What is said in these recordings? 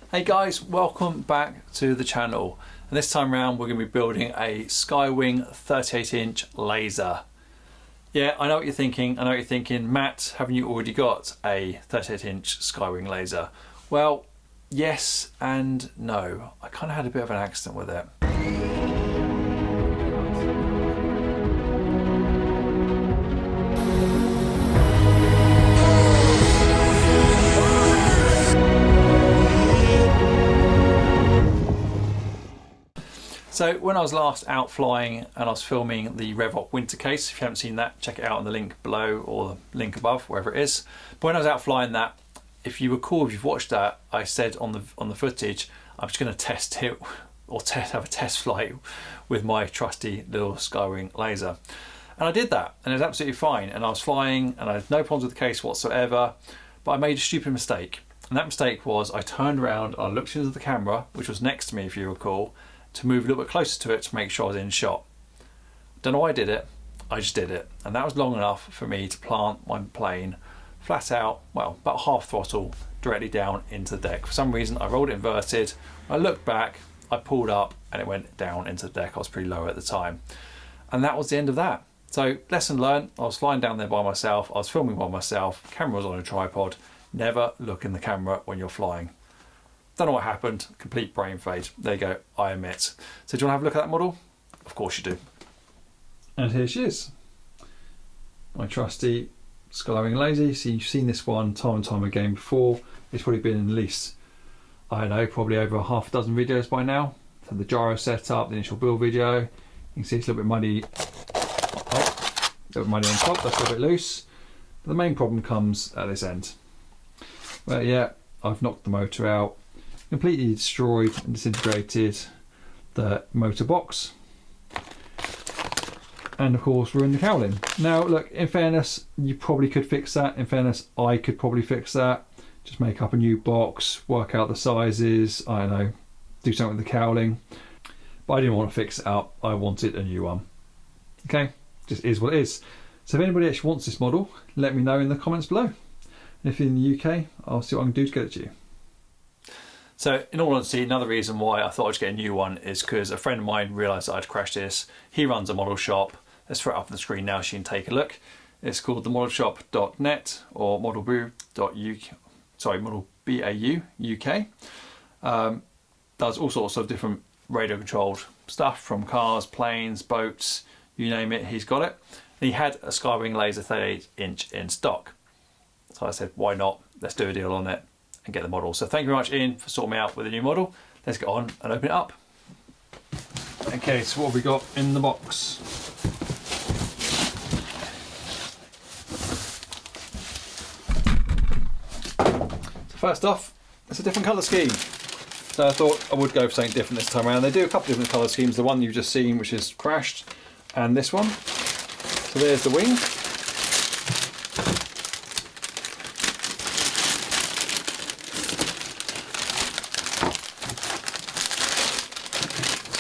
Hey guys, welcome back to the channel. And this time around we're going to be building a Skywing 38-inch laser. Yeah, I know what you're thinking. Matt, haven't you already got a 38-inch Skywing laser? Well, yes and no. I kind of had a bit of an accident with it. So when I was last out flying and I was filming the RevOp winter case, if you haven't seen that, check it out on the link below or the link above, wherever it is. But when I was out flying that, if you recall, if you've watched that, I said on the footage, I'm just going to test it or have a test flight with my trusty little Skywing laser. And I did that and it was absolutely fine. And I was flying and I had no problems with the case whatsoever, but I made a stupid mistake. And that mistake was I turned around, I looked into the camera, which was next to me, if you recall, to move a little bit closer to it to make sure I was in shot. Don't know why I did it, I just did it. And that was long enough for me to plant my plane flat out, well, about half throttle directly down into the deck. For some reason I rolled it inverted, I looked back, I pulled up and it went down into the deck. I was pretty low at the time. And that was the end of that. So lesson learned, I was flying down there by myself, I was filming by myself, camera was on a tripod. Never look in the camera when you're flying. Don't know what happened, complete brain fade. There you go, I admit. So do you want to have a look at that model? Of course you do. And here she is. My trusty Skywing laser. So you've seen this one time and time again before. It's probably been in at least, I don't know, probably over half a dozen videos by now. So the gyro setup, the initial build video. You can see it's a little bit muddy. Oh, a little bit muddy on top, that's a little bit loose. But the main problem comes at this end. Well, yeah, I've knocked the motor out. Completely destroyed and disintegrated the motor box, and of course ruined the cowling. Now look, in fairness, you probably could fix that. In fairness, I could probably fix that. Just make up a new box, work out the sizes, I don't know, do something with the cowling. But I didn't want to fix it up, I wanted a new one. Okay, just is what it is. So if anybody actually wants this model, let me know in the comments below. And if you're in the UK, I'll see what I can do to get it to you. So in all honesty, another reason why I thought I'd get a new one is because a friend of mine realised that I'd crashed this. He runs a model shop. Let's throw it up on the screen now so you can take a look. It's called themodelshop.net or modelbau.uk, sorry, modelbau UK. Does all sorts of different radio controlled stuff from cars, planes, boats, you name it, he's got it. And he had a Skywing Laser 38-inch in stock. So I said, why not? Let's do a deal on it and get the model. So thank you very much, Ian, for sorting me out with a new model. Let's get on and open it up. Okay, so what have we got in the box? So first off, it's a different colour scheme. So I thought I would go for something different this time around. They do a couple of different colour schemes. The one you've just seen, which is crashed, and this one. So there's the wing.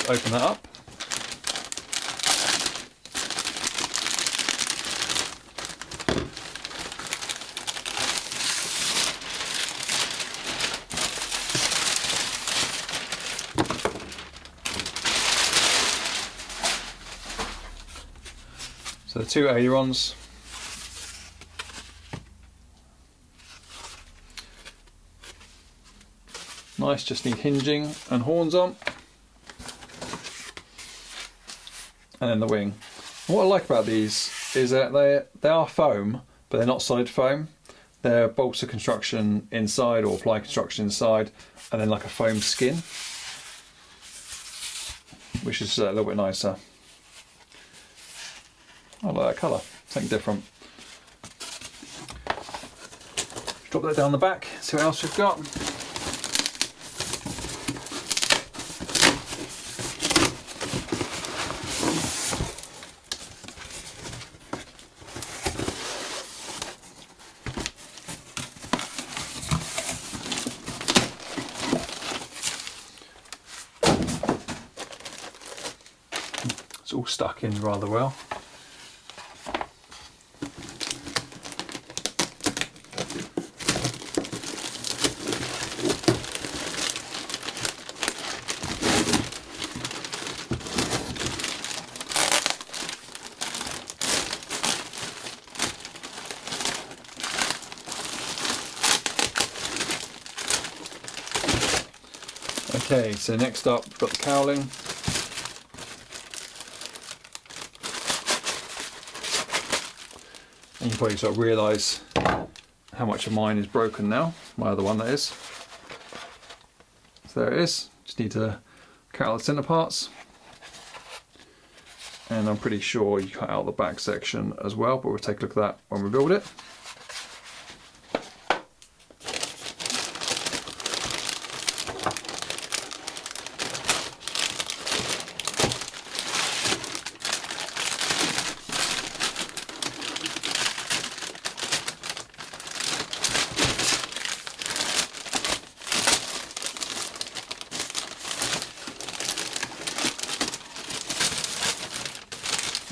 Open that up. So the two ailerons. Nice, just need hinging and horns on. And then the wing. And what I like about these is that they are foam, but they're not solid foam. They're bolts of construction inside or ply construction inside, and then like a foam skin, which is a little bit nicer. I like that colour, something different. Drop that down the back, see what else we've got. It's all stuck in rather well. Okay, so next up we've got the cowling. And you probably sort of realise how much of mine is broken now, my other one that is. So there it is, just need to cut out the centre parts. And I'm pretty sure you cut out the back section as well, but we'll take a look at that when we build it.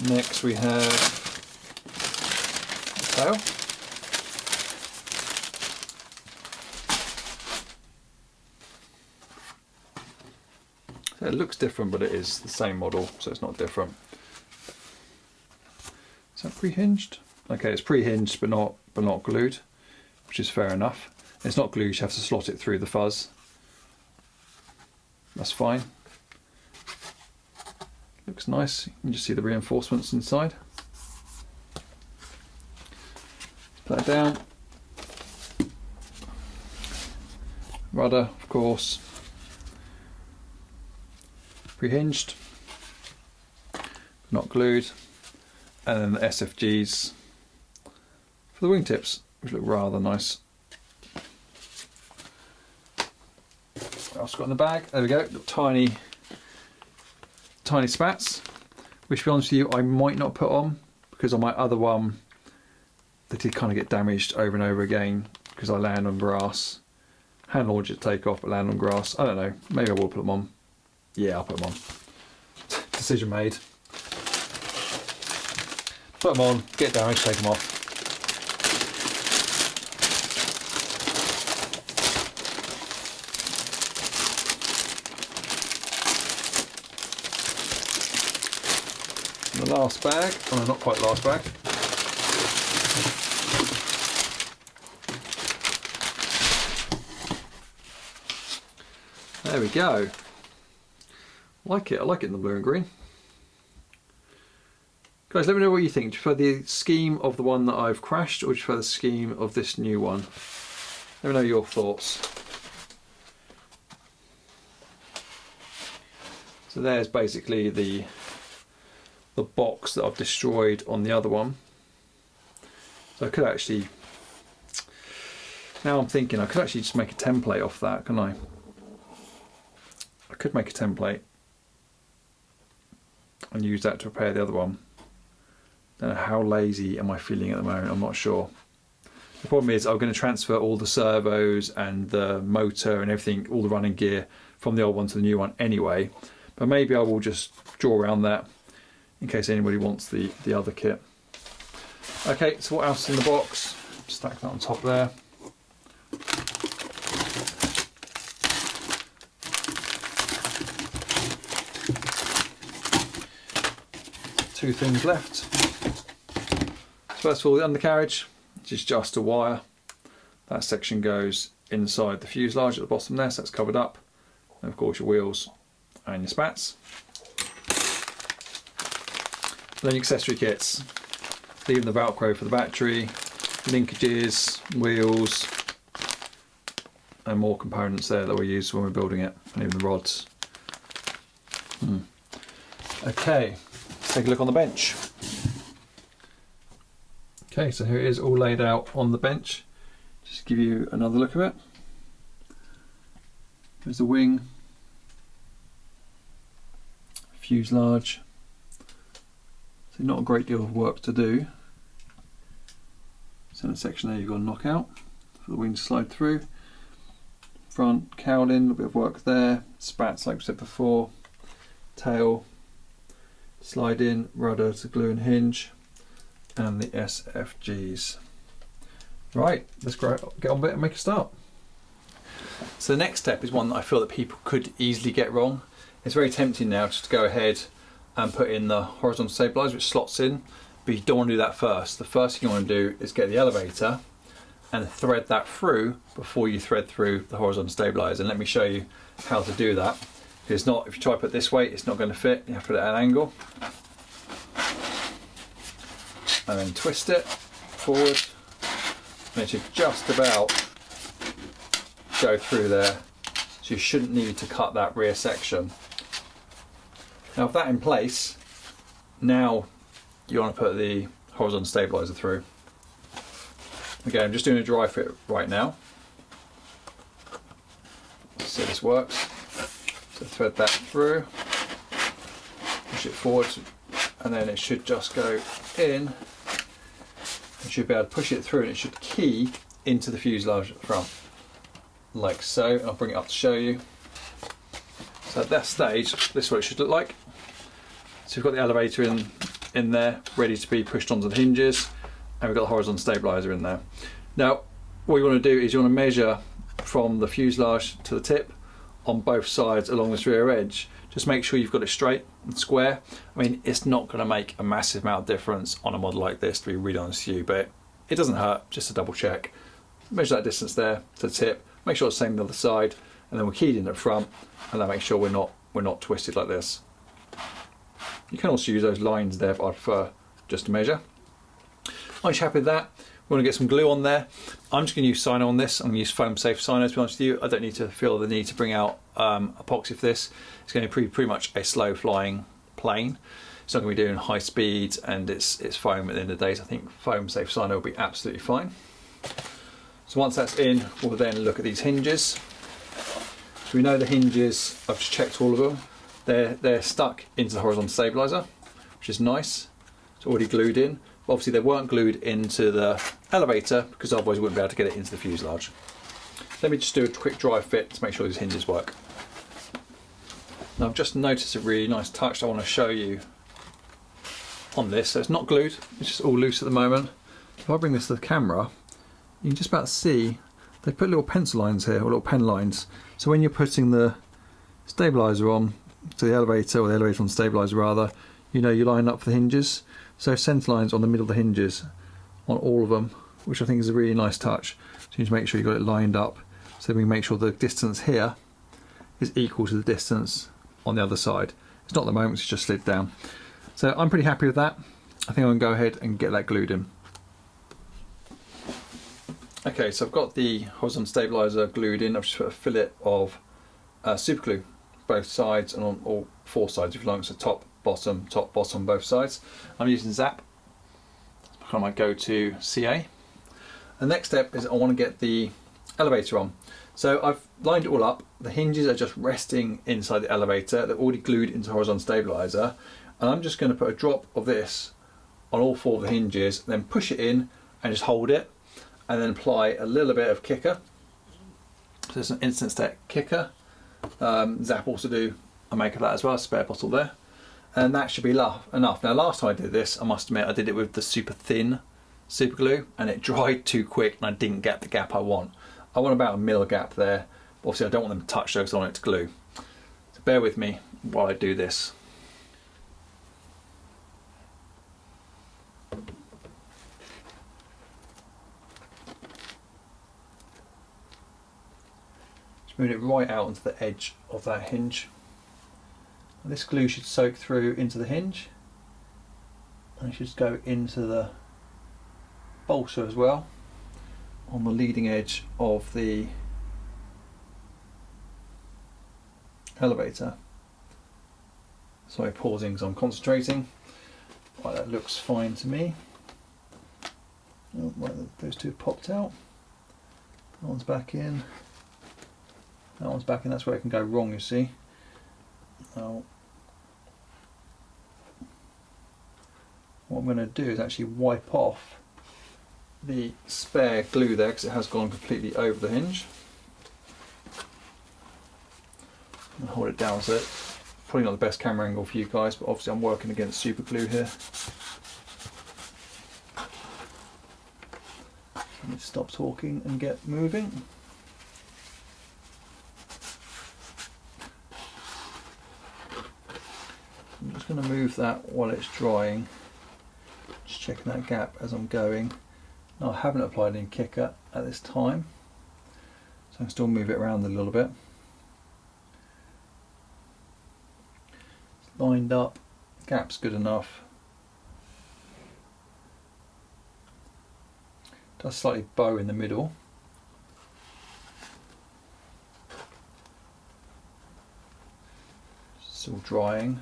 Next we have the tail. So it looks different, but it is the same model, so it's not different. Is that pre-hinged? Okay, it's pre-hinged but not glued, which is fair enough. It's not glued, you have to slot it through the fuzz. That's fine. Looks nice. You can just see the reinforcements inside. Put that down. Rudder, of course. Pre-hinged, not glued. And then the SFGs for the wingtips, which look rather nice. What else got in the bag? There we go. Little tiny spats, which to be honest with you I might not put on, because on my other one they did kind of get damaged over and over again because I land on grass. Hand launch it, take off, but land on grass. I don't know, maybe I will put them on. Yeah, I'll put them on. Decision made. Put them on, get damaged, take them off. The last bag, oh not quite the last bag. There we go. I like it in the blue and green. Guys, let me know what you think. Do you prefer the scheme of the one that I've crashed, or do you prefer the scheme of this new one? Let me know your thoughts. So there's basically the box that I've destroyed on the other one. So I could actually, now I'm thinking I could actually just make a template off that, couldn't I? I could make a template and use that to repair the other one. Don't know how lazy am I feeling at the moment, I'm not sure. The problem is I'm going to transfer all the servos and the motor and everything, all the running gear from the old one to the new one anyway, but maybe I will just draw around that in case anybody wants the other kit. Okay, so what else is in the box? Stack that on top there. Two things left. First of all, the undercarriage, which is just a wire. That section goes inside the fuselage at the bottom there, so that's covered up. And of course your wheels and your spats. And then accessory kits, leaving the Velcro for the battery, linkages, wheels, and more components there that we use when we're building it, and even the rods. Okay, let's take a look on the bench. Okay, so here it is all laid out on the bench. Just give you another look of it. There's the wing, fuselage. So not a great deal of work to do. Centre section there you've got to knock out for the wing to slide through. Front cowling, a little bit of work there. Spats like we said before. Tail, slide in, rudder to glue and hinge, and the SFGs. Right, let's get on with it and make a start. So the next step is one that I feel that people could easily get wrong. It's very tempting now just to go ahead and put in the horizontal stabilizer which slots in, but you don't want to do that first. The first thing you want to do is get the elevator and thread that through before you thread through the horizontal stabilizer. And let me show you how to do that. It's not, if you try to put it this way, it's not going to fit. You have to put it at an angle. And then twist it forward. And it should just about go through there. So you shouldn't need to cut that rear section. Now with that in place, now you want to put the horizontal stabilizer through. Again, I'm just doing a dry fit right now. Let's see if this works. So thread that through, push it forward, and then it should just go in. You should be able to push it through and it should key into the fuselage at the front, like so. I'll bring it up to show you. So at that stage, this is what it should look like. So we've got the elevator in there, ready to be pushed onto the hinges, and we've got the horizontal stabilizer in there. Now, what you want to do is you want to measure from the fuselage to the tip on both sides along this rear edge. Just make sure you've got it straight and square. I mean, it's not going to make a massive amount of difference on a model like this, to be really honest with you, but it doesn't hurt just to double check. Measure that distance there to the tip, make sure it's the same on the other side, and then we're keyed in at front, and then make sure we're not twisted like this. You can also use those lines there, but I prefer just to measure. Once you're happy with that, we want to get some glue on there. I'm just going to use Sino on this. I'm going to use foam safe Sino, to be honest with you. I don't need to feel the need to bring out epoxy for this. It's going to be pretty much a slow flying plane. It's not going to be doing high speeds, and it's foam at the end of the day. So I think foam safe Sino will be absolutely fine. So once that's in, we'll then look at these hinges. So we know the hinges, I've just checked all of them. They're stuck into the horizontal stabilizer, which is nice. It's already glued in. Obviously they weren't glued into the elevator because otherwise we wouldn't be able to get it into the fuselage. Let me just do a quick dry fit to make sure these hinges work. Now I've just noticed a really nice touch I want to show you on this. So it's not glued, it's just all loose at the moment. If I bring this to the camera, you can just about see they put little pencil lines here, or little pen lines. So when you're putting the stabilizer on to the elevator, or the elevator on the stabilizer rather, you know you line up for the hinges. So centre lines on the middle of the hinges on all of them, which I think is a really nice touch. So you need to make sure you've got it lined up so we can make sure the distance here is equal to the distance on the other side. It's not at the moment, it's just slid down. So I'm pretty happy with that. I think I'm going to go ahead and get that glued in. Okay, so I've got the horizontal stabilizer glued in. I've just put a fillet of super glue both sides and on all four sides if you like, so top, bottom, both sides. I'm using Zap, it's kind of my go-to CA. The next step is I want to get the elevator on. So I've lined it all up, the hinges are just resting inside the elevator, they're already glued into the horizontal stabilizer, and I'm just going to put a drop of this on all four of the hinges, then push it in and just hold it, and then apply a little bit of kicker. So it's an instant step kicker. Zap also do a make of that as well, a spare bottle there. And that should be enough. Now last time I did this, I must admit I did it with the super thin super glue and it dried too quick and I didn't get the gap I want. I want about a mil gap there, but obviously I don't want them to touch those, I want it to glue. So bear with me while I do this. Just move it right out onto the edge of that hinge. This glue should soak through into the hinge and it should go into the bolster as well on the leading edge of the elevator. Sorry, pausing because I'm concentrating. Right, that looks fine to me. Oh, right, those two have popped out. That one's back in. That one's back in. That's where it can go wrong, you see. Now, what I'm going to do is actually wipe off the spare glue there because it has gone completely over the hinge. And hold it down, so it's probably not the best camera angle for you guys, but obviously I'm working against super glue here. Let me stop talking and get moving. I'm just going to move that while it's drying. Just checking that gap as I'm going. Now I haven't applied any kicker at this time, so I can still move it around a little bit. It's lined up, gap's good enough. Does slightly bow in the middle. Still drying.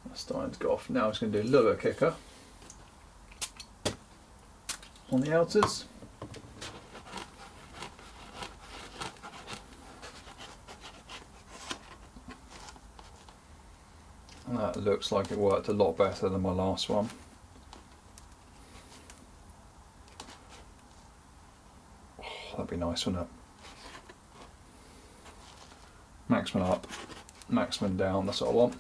That's starting to go off. Now I'm just going to do a little bit of kicker on the outers. And that looks like it worked a lot better than my last one. Oh, that'd be nice, wouldn't it? Maximum up, maximum down, that's what I want.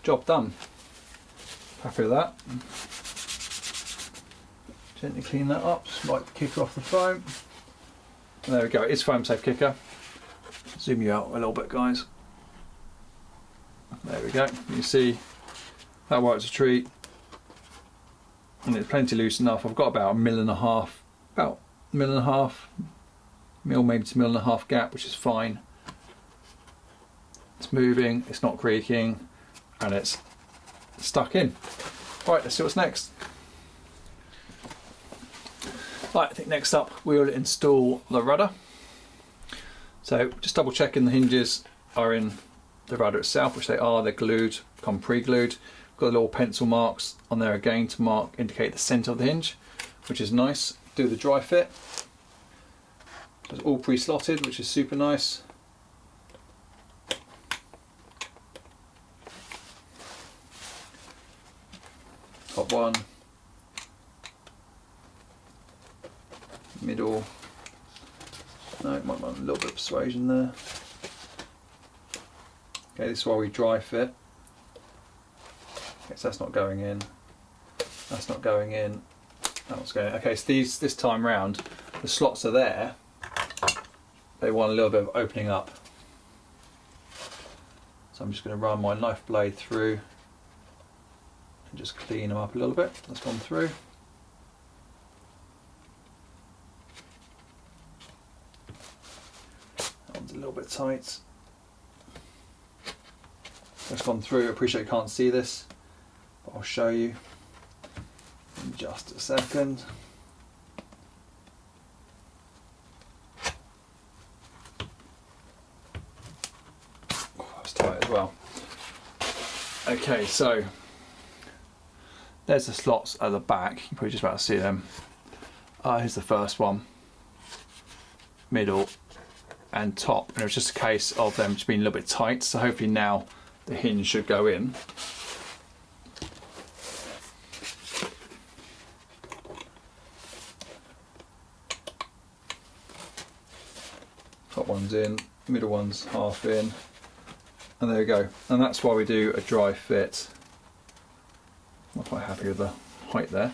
Job done. Happy with that. Gently clean that up, just wipe the kicker off the foam. And there we go, it's foam safe kicker. Zoom you out a little bit, guys. There we go, you see that works a treat, and it's plenty loose enough. I've got about 1.5 mil, about 1.5 mil, maybe to 1.5 mil gap, which is fine. It's moving, it's not creaking, and it's stuck in. Right, let's see what's next. Right, I think next up we'll install the rudder. So just double checking the hinges are in the rudder itself, which they are. They're glued, come pre-glued. Got the little pencil marks on there again to indicate the centre of the hinge, which is nice. Do the dry fit. It's all pre-slotted, which is super nice. Top one, middle. No, might want a little bit of persuasion there. Okay, this is why we dry fit. Okay, so that's not going in. That's not going in. That one's going in. Okay, so this time round, the slots are there. They want a little bit of opening up. So I'm just going to run my knife blade through and just clean them up a little bit. That's gone through. That one's a little bit tight. That's gone through. I appreciate you can't see this, but I'll show you in just a second. Oh, that's tight as well. Okay, so there's the slots at the back. You're probably just about to see them. Here's the first one, middle and top. And it was just a case of them just being a little bit tight. So hopefully now the hinge should go in. Top one's in, middle one's half in, and there we go. And that's why we do a dry fit. I'm not quite happy with the height there.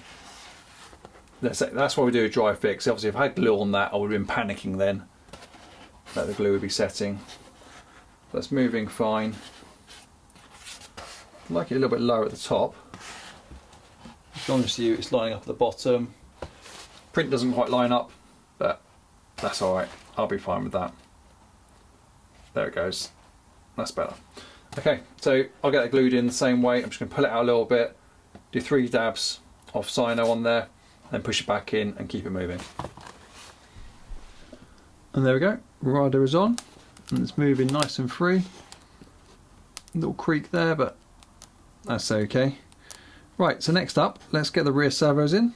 That's why we do a dry fit, because obviously if I had glue on that I would have been panicking then that the glue would be setting. That's moving fine. I like it a little bit lower at the top. To be honest with you, it's lining up at the bottom. Print doesn't quite line up, but that's alright. I'll be fine with that. There it goes. That's better. Okay, so I'll get it glued in the same way. I'm just going to pull it out a little bit, do 3 dabs of Cyano on there, then push it back in and keep it moving. And there we go. Rudder is on, and it's moving nice and free. Little creak there, but that's okay. Right, so next up, let's get the rear servos in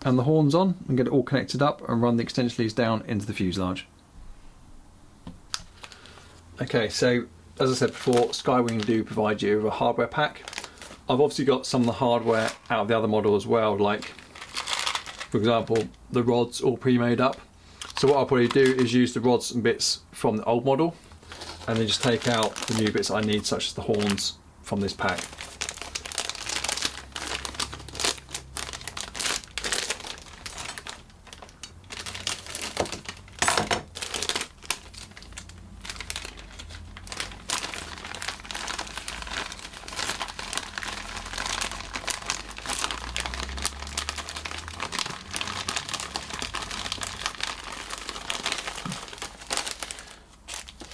and the horns on and get it all connected up and run the extension leads down into the fuselage. Okay, so as I said before, Skywing do provide you with a hardware pack. I've obviously got some of the hardware out of the other model as well, like for example the rods all pre-made up. So what I'll probably do is use the rods and bits from the old model and then just take out the new bits I need, such as the horns from this pack.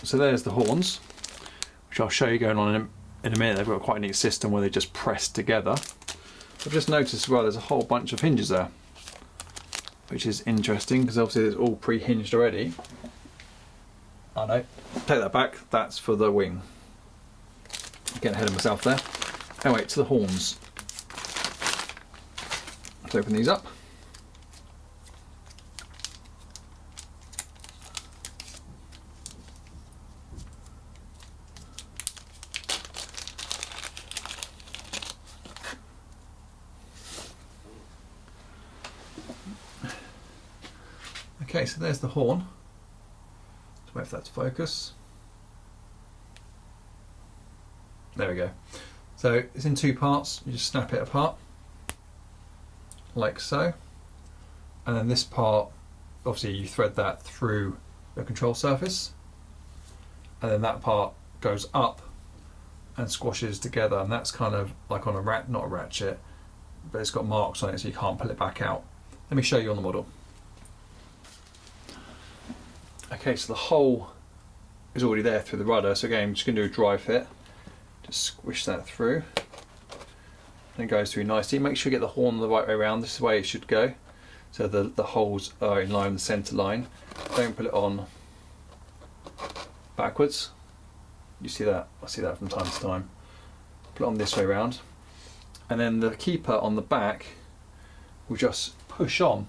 So there's the horns, which I'll show you going on in a minute. They've got quite a neat system where they just press together. I've just noticed as well there's a whole bunch of hinges there, which is interesting because obviously it's all pre-hinged already. Oh no, take that back, that's for the wing. Getting ahead of myself there. Anyway, to the horns. Let's open these up. Okay, so there's the horn. Let's wait for that to focus. There we go. So it's in two parts. You just snap it apart, like so. And then this part, obviously you thread that through the control surface. And then that part goes up and squashes together. And that's kind of like on a not a ratchet, but it's got marks on it so you can't pull it back out. Let me show you on the model. Okay, so the hole is already there through the rudder. So again, I'm just going to do a dry fit. Just squish that through. And it goes through nicely. Make sure you get the horn the right way around. This is the way it should go. So the holes are in line with the centre line. Don't put it on backwards. You see that? I see that from time to time. Put it on this way around. And then the keeper on the back will just push on.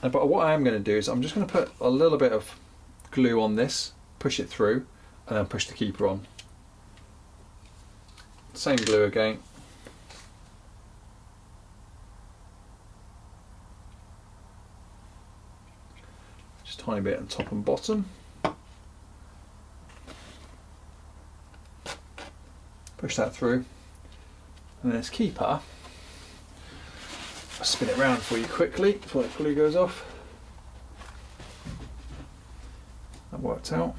But what I am going to do is I'm just going to put a little bit of glue on this, push it through, and then push the keeper on. Same glue again. Just a tiny bit on top and bottom. Push that through. And then this keeper, I'll spin it around for you quickly before the glue goes off. That worked out.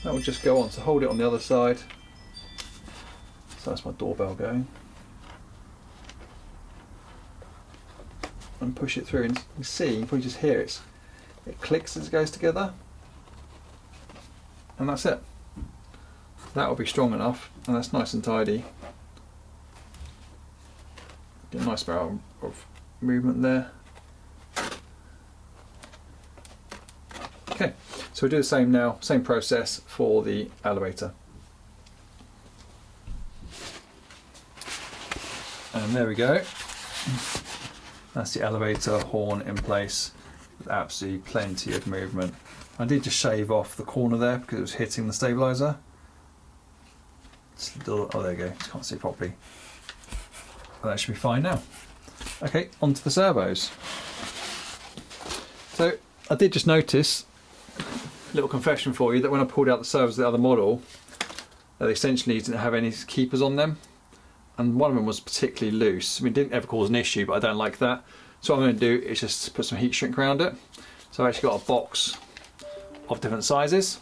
That will just go on, so hold it on the other side. So that's my doorbell going. And push it through, and you see, you probably just hear it. It clicks as it goes together. And that's it. That will be strong enough, and that's nice and tidy. Get a nice amount of movement there. Okay, so we'll do the same now, same process for the elevator. And there we go. That's the elevator horn in place with absolutely plenty of movement. I did just shave off the corner there because it was hitting the stabilizer. Oh, there you go, you can't see properly. But that should be fine now. Okay, onto the servos. So I did just notice, a little confession for you, that when I pulled out the servos of the other model, they essentially didn't have any keepers on them. And one of them was particularly loose. I mean, it didn't ever cause an issue, but I don't like that. So what I'm going to do is just put some heat shrink around it. So I've actually got a box of different sizes.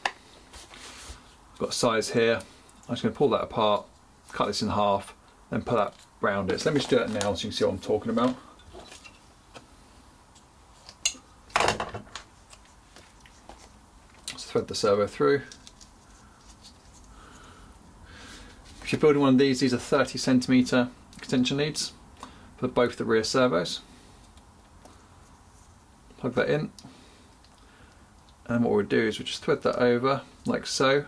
I've got a size here. I'm just going to pull that apart, cut this in half, then put that round it. So let me just do it now so you can see what I'm talking about. Let's thread the servo through. If you're building one of these are 30cm extension leads for both the rear servos. Plug that in, and what we'll do is we'll just thread that over like so,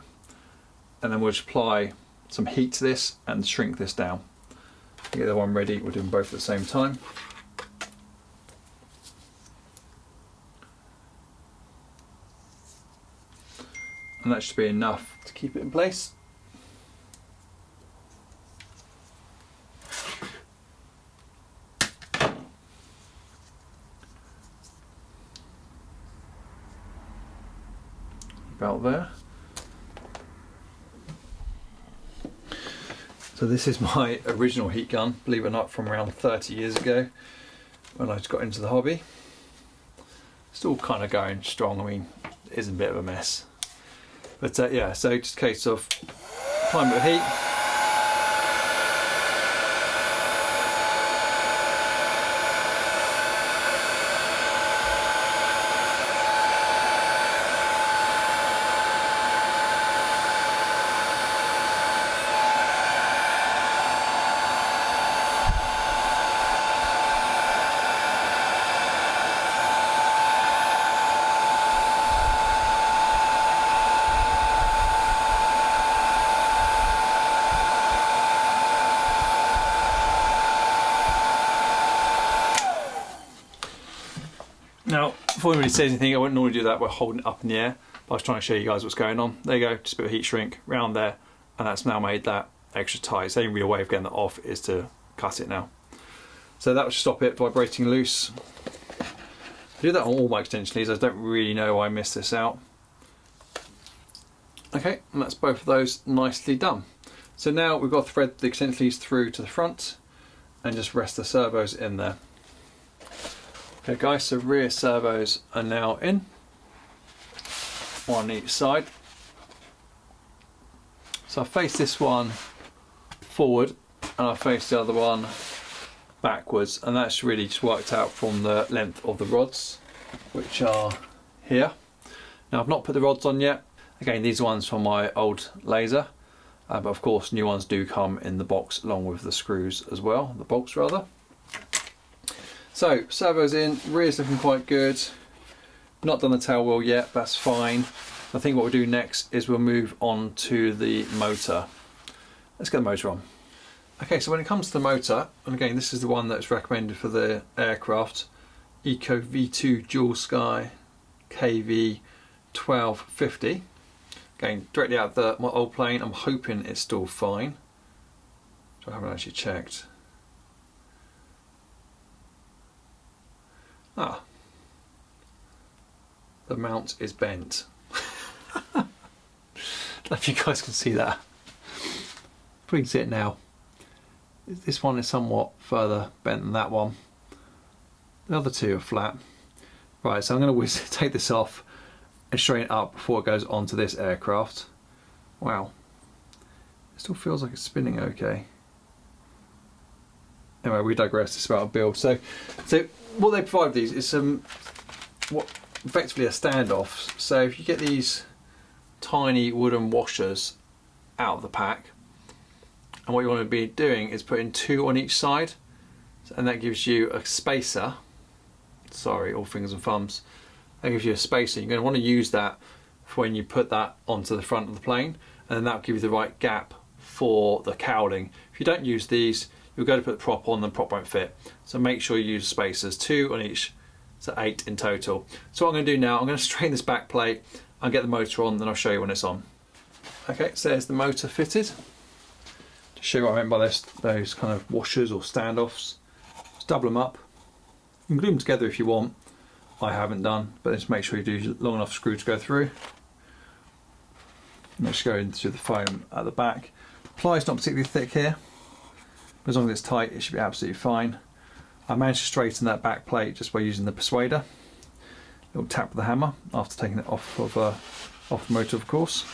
and then we'll just apply some heat to this and shrink this down. Get the one ready, we'll do them both at the same time. And that should be enough to keep it in place. About there. So this is my original heat gun, believe it or not, from around 30 years ago when I just got into the hobby. Still kind of going strong. I mean, it is a bit of a mess. But yeah, so just a case of applying a bit of heat. before anybody says anything, I wouldn't normally do that by holding it up in the air, but I was trying to show you guys what's going on. There you go, just a bit of heat shrink around there, and that's now made that extra tight. So the only real way of getting that off is to cut it now. So that would stop it vibrating loose. I do that on all my extension leads. I don't really know why I missed this out. Okay, and that's both of those nicely done. So now we've got to thread the extension leads through to the front and just rest the servos in there. Okay guys, so rear servos are now in, one on each side. So I face this one forward and I face the other one backwards, and that's really just worked out from the length of the rods, which are here. Now I've not put the rods on yet. Again, these ones from my old laser, but of course new ones do come in the box along with the screws as well, the bolts rather. So servos in, rear's looking quite good. Not done the tail wheel yet, that's fine. I think what we'll do next is we'll move on to the motor. Let's get the motor on. Okay, so when it comes to the motor, and again this is the one that's recommended for the aircraft, Eco V2 Dual Sky KV 1250. Again, directly out of my old plane. I'm hoping it's still fine, which I haven't actually checked. Ah, the mount is bent. I don't know if you guys can see that. We can see it now. This one is somewhat further bent than that one. The other two are flat. Right, so I'm going to take this off and straighten it up before it goes onto this aircraft. Wow, it still feels like it's spinning okay. Anyway, we digress. It's about a build. So what they provide these is what effectively are standoffs. So if you get these tiny wooden washers out of the pack, and what you want to be doing is putting two on each side, and that gives you a spacer. Sorry, all fingers and thumbs. That gives you a spacer. You're going to want to use that for when you put that onto the front of the plane, and then that will give you the right gap for the cowling. If you don't use these, you'll go to put the prop on, the prop won't fit. So make sure you use spacers, 2 on each, so 8 in total. So what I'm going to do now, I'm going to straighten this back plate and get the motor on, then I'll show you when it's on. Okay, so there's the motor fitted. To show you what I meant by those kind of washers or standoffs, just double them up. You can glue them together if you want. I haven't done, but just make sure you do long enough screw to go through. And just go into the foam at the back. Plies not particularly thick here, but as long as it's tight, it should be absolutely fine. I managed to straighten that back plate just by using the persuader. It'll tap with the hammer after taking it off the motor, of course.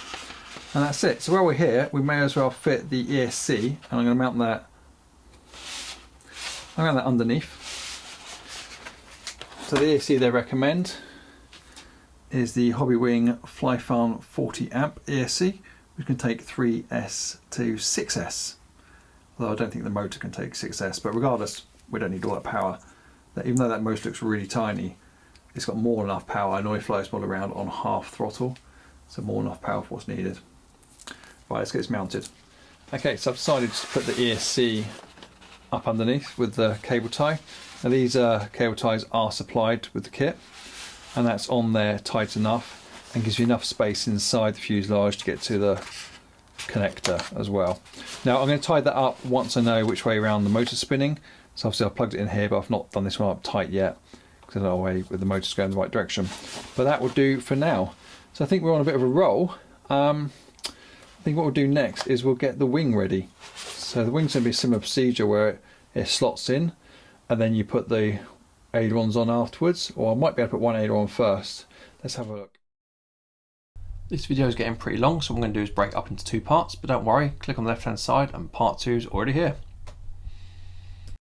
And that's it. So while we're here, we may as well fit the ESC, and I'm going to mount that. Underneath. So the ESC they recommend is the Hobbywing Flyfarm 40 amp ESC, which can take 3S to 6S. Although I don't think the motor can take 6S, but regardless, we don't need all that power. Even though that motor looks really tiny, it's got more than enough power. I know it flies all around on half throttle, so more than enough power for what's needed. Right, let's get this mounted. Okay, so I've decided to put the ESC up underneath with the cable tie. Now these cable ties are supplied with the kit, and that's on there tight enough and gives you enough space inside the fuselage to get to the connector as well. Now I'm going to tie that up once I know which way around the motor's spinning. So obviously I've plugged it in here, but I've not done this one up tight yet because I don't know way with the motor's going in the right direction. But that will do for now. So I think we're on a bit of a roll. I think what we'll do next is we'll get the wing ready. So the wing's going to be a similar procedure where it slots in, and then you put the ailerons on afterwards, or I might be able to put one aileron first. Let's have a look. This video is getting pretty long, so what I'm going to do is break it up into 2 parts, but don't worry, click on the left hand side and part 2 is already here.